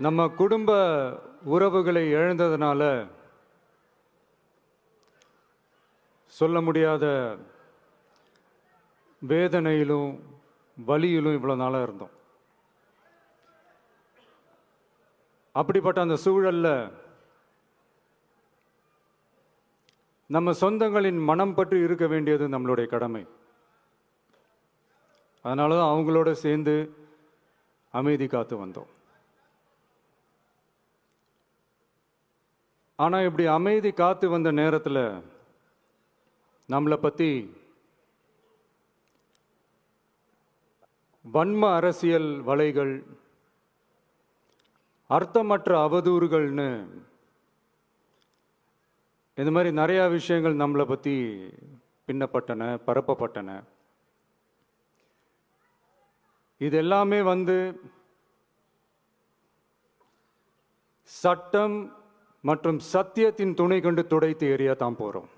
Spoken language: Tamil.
நம்ம குடும்ப உறவுகளை இழந்ததுனால சொல்ல முடியாத வேதனையிலும் வலியிலும் இவ்வளோ நாளாக இருந்தோம். அப்படிப்பட்ட அந்த சூழலில் நம்ம சொந்தங்களின் மனம் பற்றி இருக்க வேண்டியது நம்மளுடைய கடமை. அதனால தான் அவங்களோட சேர்ந்து அமைதி காத்து வந்தோம். ஆனால் இப்படி அமைதி காத்து வந்த நேரத்தில் நம்மளை பற்றி வன்ம அரசியல் வலைகள், அர்த்தமற்ற அவதூறுகள்னு இந்த மாதிரி நிறையா விஷயங்கள் நம்மளை பற்றி பின்னப்பட்டன, பரப்பப்பட்டன. இது எல்லாமே சட்டம் மற்றும் சத்தியத்தின் துணை கொண்டு துடைத்து எறிய தான் போகிறோம்.